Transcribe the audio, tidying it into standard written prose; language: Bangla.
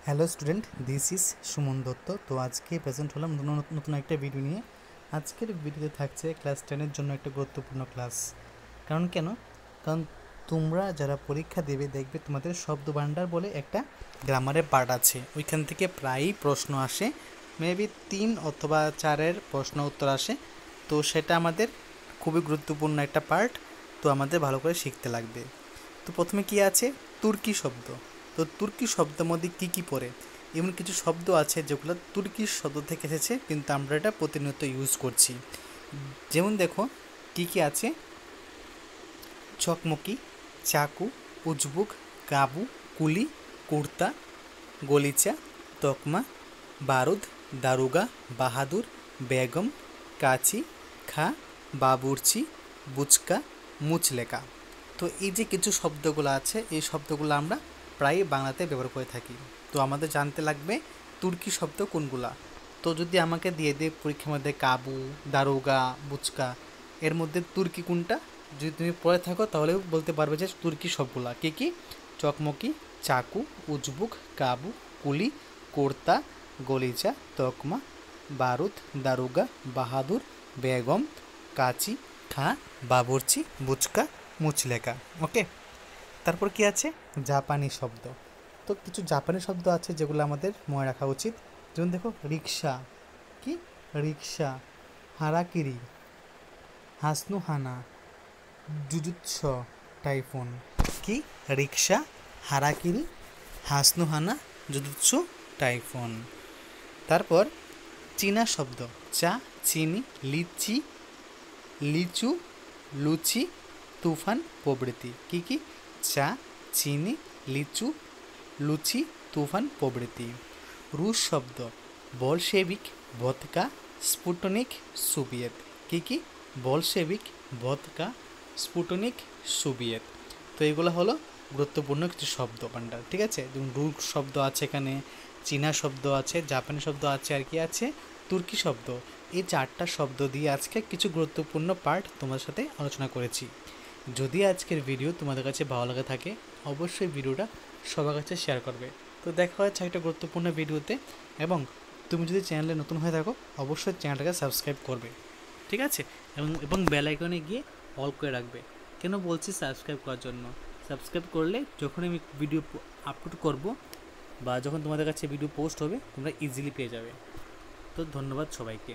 Hello student, this is Suman Dutta. তো আজকে প্রেজেন্ট হলাম নতুন একটা ভিডিও নিয়ে। আজকের ভিডিওতে থাকছে ক্লাস 10-এর জন্য একটা গুরুত্বপূর্ণ ক্লাস। কারণ তোমরা যারা পরীক্ষা দেবে দেখবে তোমাদের শব্দভাণ্ডার বলে একটা গ্রামারের পার্ট আছে, ওইখান থেকে প্রায়ই প্রশ্ন আসে, মেবি 3 অথবা 4-এর প্রশ্ন উত্তর আসে। তো সেটা আমাদের খুবই গুরুত্বপূর্ণ একটা পার্ট, তো আমাদের ভালো করে শিখতে লাগবে। তো প্রথমে কি আছে? তুর্কি শব্দ। তো তুর্কি শব্দের মধ্যে কী কী পড়ে? এমন কিছু শব্দ আছে যেগুলো তুর্কি শব্দ থেকে এসেছে, কিন্তু আমরা এটা প্রতিনিয়ত ইউজ করছি। যেমন দেখো কী কী আছে: চকমকি, চাকু, উজবুক, কাবু, কুলি, কুর্তা, গলিচা, তকমা, বারুদ, দারুগা, বাহাদুর, বেগম, কাচি, খা, বাবুর্চি, বুচকা, মুচলেকা। তো এই যে কিছু শব্দগুলো আছে, এই শব্দগুলো আমরা প্রায় বাংলাতে ব্যবহার করে থাকি। তো আমাদের জানতে লাগবে তুর্কি শব্দ কোনগুলা। তো যদি আমাকে দিয়ে দেয় পরীক্ষার মধ্যে কাবু, দারোগা, বুচকা, এর মধ্যে তুর্কি কোনটা, যদি তুমি পড়ে থাকো তাহলে বলতে পারবে যে তুর্কি সবগুলা কী কী: চকমকি, চাকু, উজবুক, কাবু, কুলি, কোর্তা, গলিচা, তকমা, বারুদ, দারোগা, বাহাদুর, বেগম, কাচি, খা, বাবুর্চি, বুচকা, মুচলেকা। ওকে, তারপর কি আছে? জাপানি শব্দ। তো কিছু জাপানি শব্দ আছে যেগুলো আমাদের মনে রাখা উচিত। যেমন দেখো রিক্সা, কি রিক্সা, হারাকিরি, হাসনুহানা, জুজুৎস, টাইফুন। কি রিক্সা, হারাকিরি, হাসনুহানা, জুজুৎসু, টাইফুন। তারপর চীনা শব্দ: চা, চিনি, লিচি, লিচু, লুচি, তুফান প্রভৃতি। কী কী? চা, চিনি, লিচু, লুচি, তুফান প্রভৃতি। রুশ শব্দ: বলশেভিক, ভদকা, স্পুটনিক, সোভিয়েত। কী কী? Bolshevik, vodka, Sputnik, Soviet. তো এগুলো হলো গুরুত্বপূর্ণ কিছু শব্দ ভাণ্ডার, ঠিক আছে? যেমন রুশ শব্দ আছে, এখানে চীনা শব্দ আছে, জাপানি শব্দ আছে, আর কি আছে? তুর্কি শব্দ। এই 4টা শব্দ দিয়ে আজকে কিছু গুরুত্বপূর্ণ পার্ট তোমাদের সাথে আলোচনা করেছি। যদি আজকের ভিডিও তোমাদের কাছে ভালো লাগে থাকে, অবশ্যই ভিডিওটা সবার কাছে শেয়ার করবে। তো দেখা হচ্ছে একটা গুরুত্বপূর্ণ ভিডিওতে, এবং তুমি যদি চ্যানেলে নতুন হয়ে থাকো অবশ্যই চ্যানেলটাকে সাবস্ক্রাইব করবে, ঠিক আছে? এবং বেল আইকনে গিয়ে অল করে রাখবে। কেন বলছি সাবস্ক্রাইব করার জন্য? সাবস্ক্রাইব করলে যখন আমি ভিডিও আপলোড করব বা যখন তোমাদের কাছে ভিডিও পোস্ট হবে তোমরা ইজিলি পেয়ে যাবে। তো ধন্যবাদ সবাইকে।